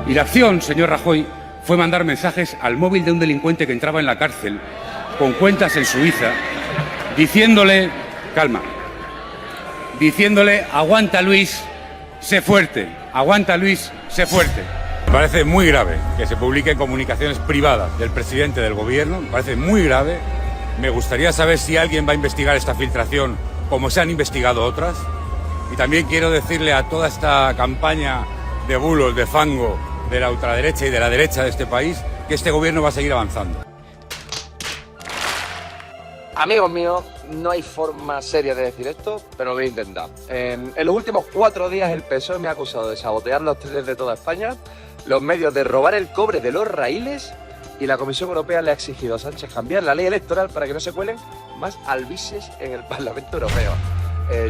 Y la acción, señor Rajoy, fue mandar mensajes al móvil de un delincuente que entraba en la cárcel con cuentas en Suiza, diciéndole, calma, diciéndole, aguanta Luis, sé fuerte, aguanta Luis, sé fuerte. Me parece muy grave que se publiquen comunicaciones privadas del presidente del gobierno, me parece muy grave. Me gustaría saber si alguien va a investigar esta filtración como se han investigado otras. Y también quiero decirle a toda esta campaña de bulos, de fango, de la ultraderecha y de la derecha de este país, que este gobierno va a seguir avanzando. Amigos míos, no hay forma seria de decir esto, pero lo voy a intentar. En los últimos 4 días el PSOE me ha acusado de sabotear los trenes de toda España, los medios de robar el cobre de los raíles, y la Comisión Europea le ha exigido a Sánchez cambiar la ley electoral para que no se cuelen más albises en el Parlamento Europeo.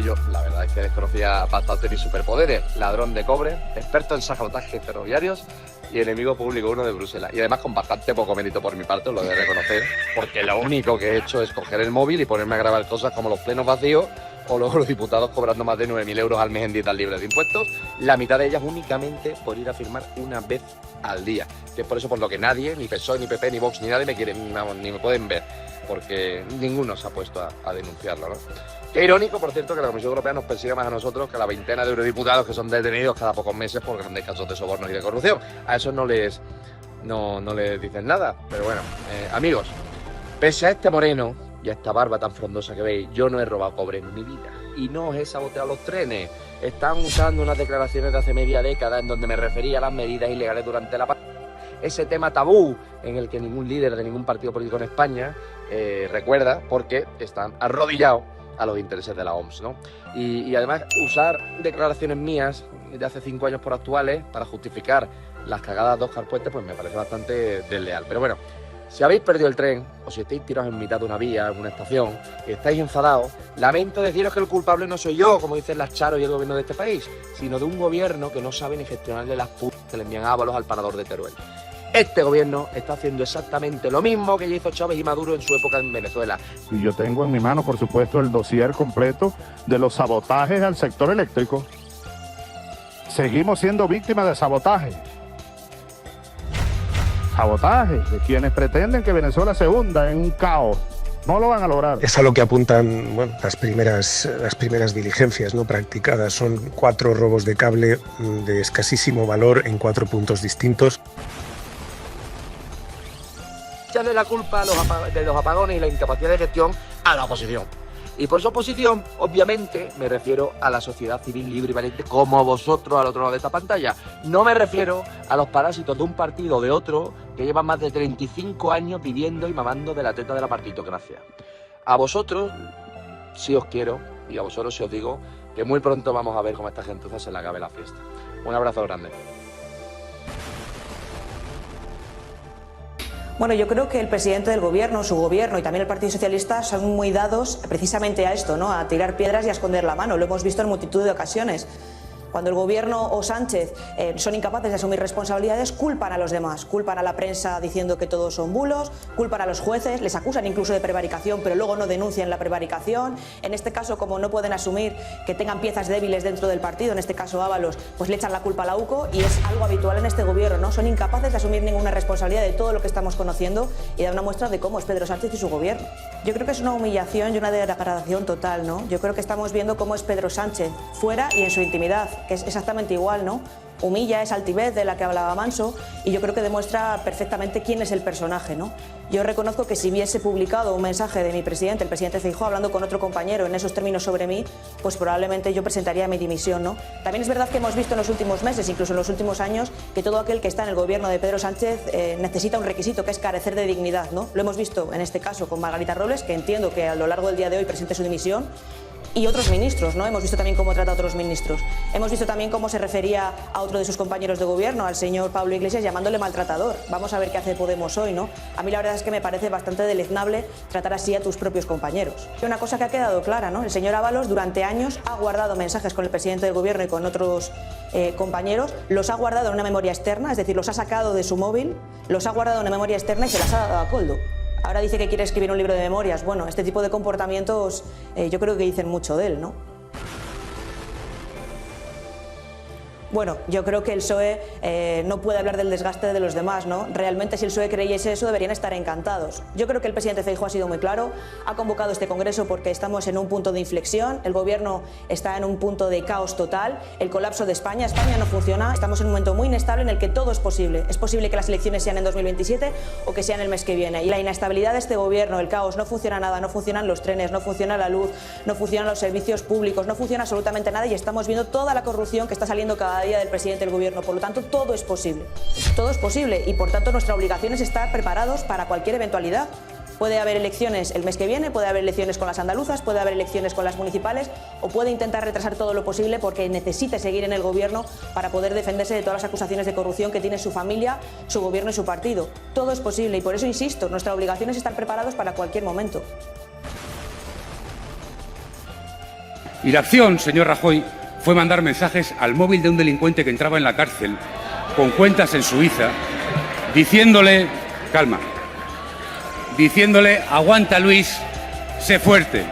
Yo, la verdad es que desconocía bastante mis superpoderes. Ladrón de cobre, experto en sabotajes ferroviarios y enemigo público 1 de Bruselas. Y además con bastante poco mérito por mi parte, lo de reconocer, porque lo único que he hecho es coger el móvil y ponerme a grabar cosas como los plenos vacíos o luego los diputados cobrando más de 9.000 euros al mes en dietas libres de impuestos, la mitad de ellas únicamente por ir a firmar una vez al día. Que es por eso por lo que nadie, ni PSOE, ni PP, ni Vox, ni nadie me quiere, ni me pueden ver, porque ninguno se ha puesto a denunciarlo, ¿no? Qué irónico, por cierto, que la Comisión Europea nos persiga más a nosotros que a la veintena de eurodiputados que son detenidos cada pocos meses por grandes casos de sobornos y de corrupción. A eso no les dicen nada. Pero bueno, amigos, pese a este moreno y a esta barba tan frondosa que veis, yo no he robado cobre en mi vida. Y no os he saboteado los trenes. Están usando unas declaraciones de hace media década en donde me refería a las medidas ilegales durante la pandemia. Ese tema tabú en el que ningún líder de ningún partido político en España recuerda, porque están arrodillados a los intereses de la OMS, ¿no? Y además usar declaraciones mías de hace 5 años por actuales para justificar las cagadas de Óscar Puente, pues me parece bastante desleal. Pero bueno, si habéis perdido el tren o si estáis tirados en mitad de una vía, en una estación, y estáis enfadados, lamento deciros que el culpable no soy yo, como dicen las Charo y el gobierno de este país, sino de un gobierno que no sabe ni gestionarle las putas que le envían Ábalos al parador de Teruel. Este gobierno está haciendo exactamente lo mismo que ya hizo Chávez y Maduro en su época en Venezuela. Y yo tengo en mi mano, por supuesto, el dossier completo de los sabotajes al sector eléctrico. Seguimos siendo víctimas de sabotaje. Sabotaje de quienes pretenden que Venezuela se hunda en un caos. No lo van a lograr. Es a lo que apuntan, bueno, las primeras diligencias, ¿no?, practicadas. Son 4 robos de cable de escasísimo valor en 4 puntos distintos. Echarle la culpa de los apagones y la incapacidad de gestión a la oposición. Y por su oposición, obviamente, me refiero a la sociedad civil libre y valiente como vosotros al otro lado de esta pantalla. No me refiero a los parásitos de un partido o de otro que llevan más de 35 años viviendo y mamando de la teta de la partitocracia. A vosotros sí os quiero y a vosotros sí os digo que muy pronto vamos a ver cómo a esta gentuza se le acabe la fiesta. Un abrazo grande. Bueno, yo creo que el presidente del gobierno, su gobierno y también el Partido Socialista son muy dados precisamente a esto, ¿no?, a tirar piedras y a esconder la mano. Lo hemos visto en multitud de ocasiones. Cuando el gobierno o Sánchez son incapaces de asumir responsabilidades, culpan a los demás, culpan a la prensa diciendo que todos son bulos, culpan a los jueces, les acusan incluso de prevaricación, pero luego no denuncian la prevaricación. En este caso, como no pueden asumir que tengan piezas débiles dentro del partido, en este caso Ábalos, pues le echan la culpa a la UCO, y es algo habitual en este gobierno, ¿no? Son incapaces de asumir ninguna responsabilidad de todo lo que estamos conociendo y da una muestra de cómo es Pedro Sánchez y su gobierno. Yo creo que es una humillación y una degradación total, ¿no? Yo creo que estamos viendo cómo es Pedro Sánchez fuera y en su intimidad, que es exactamente igual, ¿no? Humilla esa altivez de la que hablaba Manso y yo creo que demuestra perfectamente quién es el personaje, ¿no? Yo reconozco que si hubiese publicado un mensaje de mi presidente, el presidente Feijóo, hablando con otro compañero en esos términos sobre mí, pues probablemente yo presentaría mi dimisión, ¿no? También es verdad que hemos visto en los últimos meses, incluso en los últimos años, que todo aquel que está en el gobierno de Pedro Sánchez necesita un requisito, que es carecer de dignidad, ¿no? Lo hemos visto en este caso con Margarita Robles, que entiendo que a lo largo del día de hoy presente su dimisión, y otros ministros, ¿no? Hemos visto también cómo trata a otros ministros. Hemos visto también cómo se refería a otro de sus compañeros de gobierno, al señor Pablo Iglesias, llamándole maltratador. Vamos a ver qué hace Podemos hoy, ¿no? A mí la verdad es que me parece bastante deleznable tratar así a tus propios compañeros. Y una cosa que ha quedado clara, ¿no? El señor Ábalos durante años ha guardado mensajes con el presidente del gobierno y con otros compañeros, los ha guardado en una memoria externa, es decir, los ha sacado de su móvil, los ha guardado en una memoria externa y se las ha dado a Koldo. Ahora dice que quiere escribir un libro de memorias. Bueno, este tipo de comportamientos yo creo que dicen mucho de él, ¿no? Bueno, yo creo que el PSOE no puede hablar del desgaste de los demás, ¿no? Realmente, si el PSOE creyese eso, deberían estar encantados. Yo creo que el presidente Feijóo ha sido muy claro, ha convocado este congreso porque estamos en un punto de inflexión, el gobierno está en un punto de caos total, el colapso de España no funciona, estamos en un momento muy inestable en el que todo es posible. Es posible que las elecciones sean en 2027 o que sean el mes que viene. Y la inestabilidad de este gobierno, el caos, no funciona nada, no funcionan los trenes, no funciona la luz, no funcionan los servicios públicos, no funciona absolutamente nada y estamos viendo toda la corrupción que está saliendo cada día del presidente del gobierno. Por lo tanto, todo es posible. Todo es posible y, por tanto, nuestra obligación es estar preparados para cualquier eventualidad. Puede haber elecciones el mes que viene, puede haber elecciones con las andaluzas, puede haber elecciones con las municipales o puede intentar retrasar todo lo posible porque necesite seguir en el gobierno para poder defenderse de todas las acusaciones de corrupción que tiene su familia, su gobierno y su partido. Todo es posible y por eso insisto, nuestra obligación es estar preparados para cualquier momento. Y la acción, señor Rajoy, fue mandar mensajes al móvil de un delincuente que entraba en la cárcel con cuentas en Suiza, diciéndole, calma, diciéndole, aguanta Luis, sé fuerte.